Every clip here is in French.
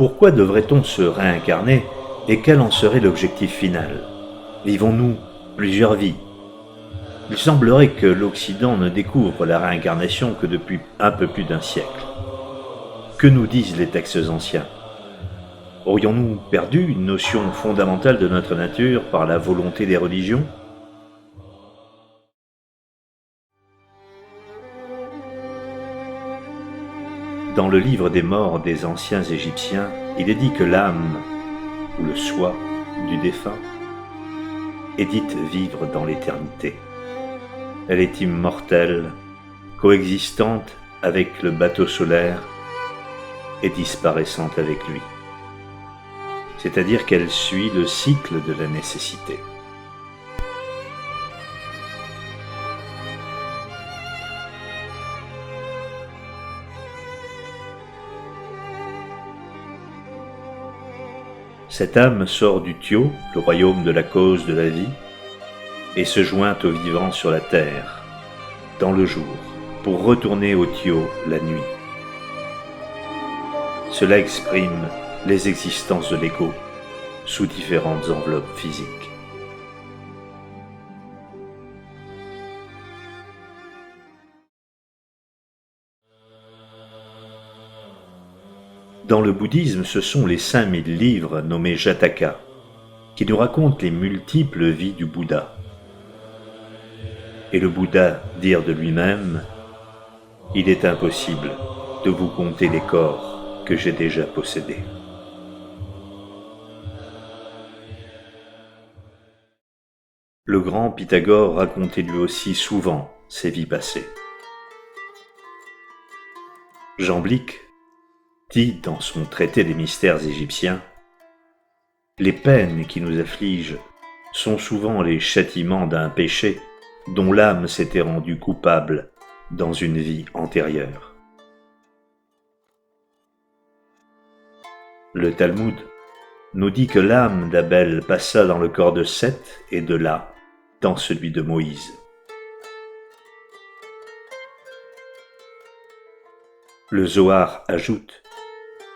Pourquoi devrait-on se réincarner et quel en serait l'objectif final? Vivons-nous plusieurs vies? Il semblerait que l'Occident ne découvre la réincarnation que depuis un peu plus d'un siècle. Que nous disent les textes anciens? Aurions-nous perdu une notion fondamentale de notre nature par la volonté des religions? Dans le livre des morts des anciens Égyptiens, il est dit que l'âme, ou le soi, du défunt, est dite vivre dans l'éternité. Elle est immortelle, coexistante avec le bateau solaire et disparaissante avec lui. C'est-à-dire qu'elle suit le cycle de la nécessité. Cette âme sort du Tyo, le royaume de la cause de la vie, et se joint aux vivants sur la terre, dans le jour, pour retourner au Tyo la nuit. Cela exprime les existences de l'ego sous différentes enveloppes physiques. Dans le bouddhisme, ce sont les 5000 livres nommés Jataka, qui nous racontent les multiples vies du Bouddha. Et le Bouddha dire de lui-même « Il est impossible de vous compter les corps que j'ai déjà possédés. » Le grand Pythagore racontait lui aussi souvent ses vies passées. Jamblique dit dans son traité des mystères égyptiens « Les peines qui nous affligent sont souvent les châtiments d'un péché dont l'âme s'était rendue coupable dans une vie antérieure. » Le Talmud nous dit que l'âme d'Abel passa dans le corps de Seth et de là dans celui de Moïse. Le Zohar ajoute «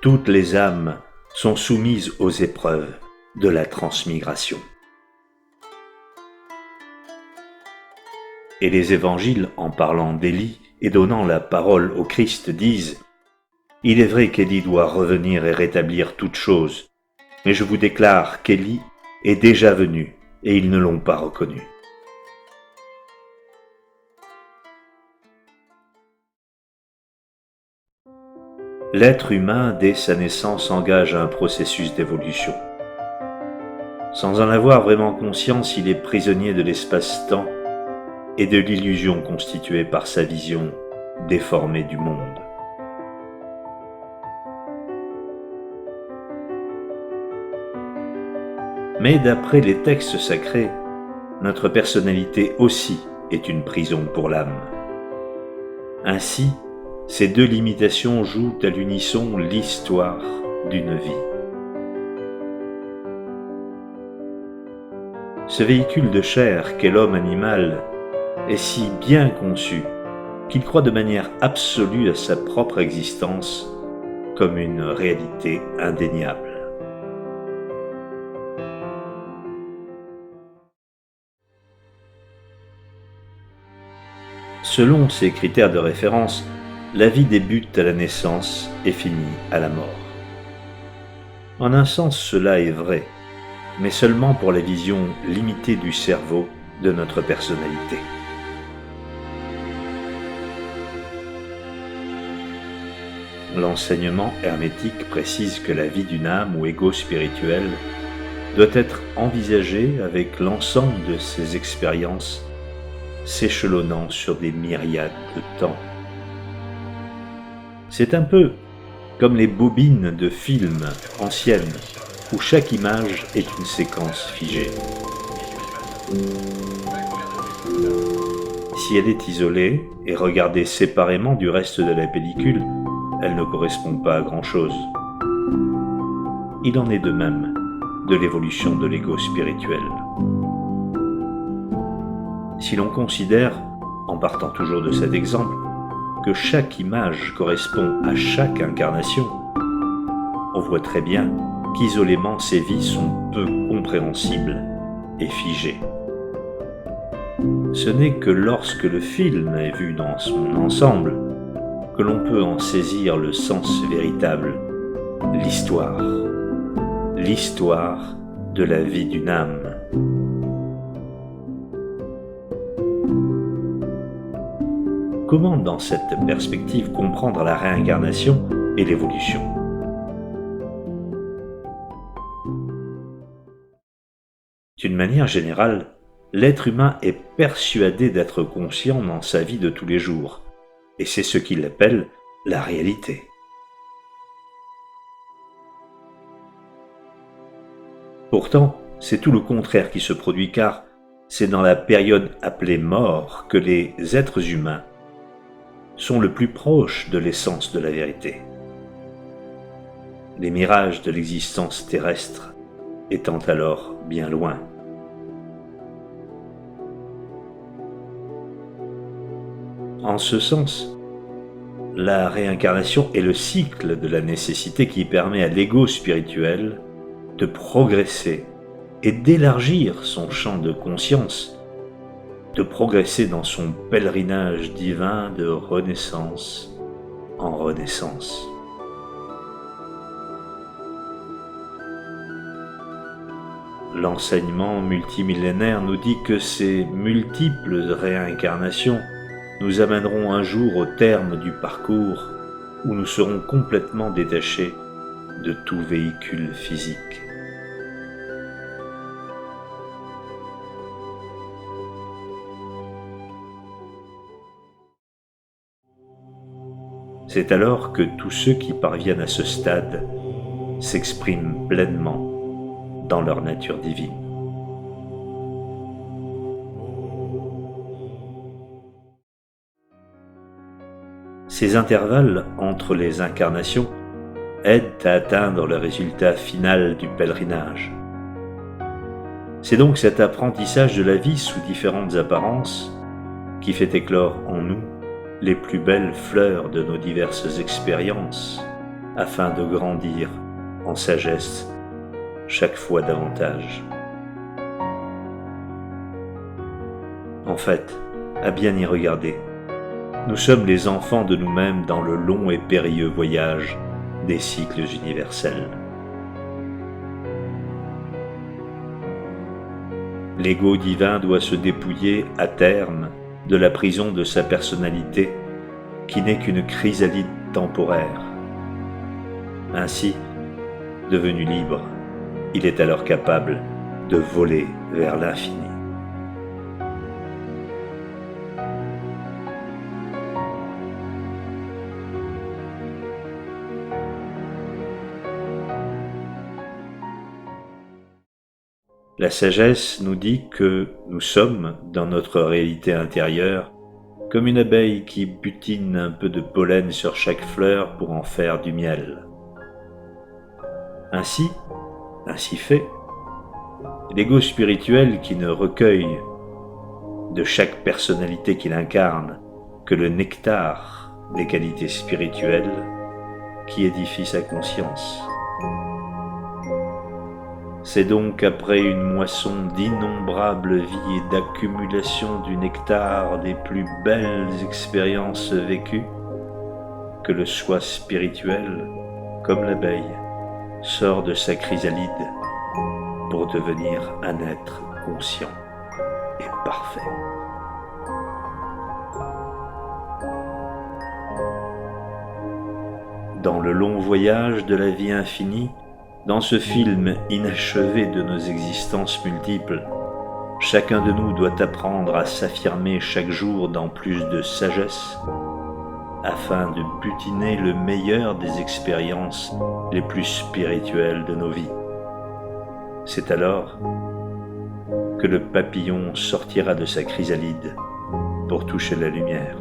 Toutes les âmes sont soumises aux épreuves de la transmigration. » Et les évangiles, en parlant d'Élie et donnant la parole au Christ, disent « Il est vrai qu'Élie doit revenir et rétablir toutes choses, mais je vous déclare qu'Élie est déjà venu et ils ne l'ont pas reconnu. » L'être humain, dès sa naissance, engage un processus d'évolution. Sans en avoir vraiment conscience, il est prisonnier de l'espace-temps et de l'illusion constituée par sa vision déformée du monde. Mais d'après les textes sacrés, notre personnalité aussi est une prison pour l'âme. Ainsi, ces deux limitations jouent à l'unisson l'histoire d'une vie. Ce véhicule de chair qu'est l'homme animal est si bien conçu qu'il croit de manière absolue à sa propre existence comme une réalité indéniable. Selon ces critères de référence, la vie débute à la naissance et finit à la mort. En un sens, cela est vrai, mais seulement pour la vision limitée du cerveau de notre personnalité. L'enseignement hermétique précise que la vie d'une âme ou ego spirituel doit être envisagée avec l'ensemble de ses expériences s'échelonnant sur des myriades de temps. C'est un peu comme les bobines de films anciennes où chaque image est une séquence figée. Si elle est isolée et regardée séparément du reste de la pellicule, elle ne correspond pas à grand-chose. Il en est de même de l'évolution de l'ego spirituel. Si l'on considère, en partant toujours de cet exemple, que chaque image correspond à chaque incarnation, on voit voit très bien qu'isolément ces vies sont peu compréhensibles et figées. Ce n'est que lorsque le film est vu dans son ensemble que l'on peut en saisir le sens véritable, l'histoire de la vie d'une âme. Comment, dans cette perspective, comprendre la réincarnation et l'évolution ? D'une manière générale, l'être humain est persuadé d'être conscient dans sa vie de tous les jours, et c'est ce qu'il appelle la réalité. Pourtant, c'est tout le contraire qui se produit, car c'est dans la période appelée mort que les êtres humains sont le plus proches de l'essence de la vérité. Les mirages de l'existence terrestre étant alors bien loin. En ce sens, la réincarnation est le cycle de la nécessité qui permet à l'ego spirituel de progresser et d'élargir son champ de conscience, de progresser dans son pèlerinage divin de renaissance en renaissance. L'enseignement multimillénaire nous dit que ces multiples réincarnations nous amèneront un jour au terme du parcours où nous serons complètement détachés de tout véhicule physique. C'est alors que tous ceux qui parviennent à ce stade s'expriment pleinement dans leur nature divine. Ces intervalles entre les incarnations aident à atteindre le résultat final du pèlerinage. C'est donc cet apprentissage de la vie sous différentes apparences qui fait éclore en nous les plus belles fleurs de nos diverses expériences, afin de grandir en sagesse chaque fois davantage. En fait, à bien y regarder, nous sommes les enfants de nous-mêmes dans le long et périlleux voyage des cycles universels. L'ego divin doit se dépouiller à terme de la prison de sa personnalité, qui n'est qu'une chrysalide temporaire. Ainsi, devenu libre, il est alors capable de voler vers l'infini. La sagesse nous dit que nous sommes, dans notre réalité intérieure, comme une abeille qui butine un peu de pollen sur chaque fleur pour en faire du miel. Ainsi fait, l'ego spirituel qui ne recueille de chaque personnalité qu'il incarne que le nectar des qualités spirituelles qui édifie sa conscience. C'est donc après une moisson d'innombrables vies et d'accumulation du nectar des plus belles expériences vécues que le soi spirituel, comme l'abeille, sort de sa chrysalide pour devenir un être conscient et parfait. Dans le long voyage de la vie infinie, dans ce film inachevé de nos existences multiples, chacun de nous doit apprendre à s'affirmer chaque jour dans plus de sagesse, afin de butiner le meilleur des expériences les plus spirituelles de nos vies. C'est alors que le papillon sortira de sa chrysalide pour toucher la lumière.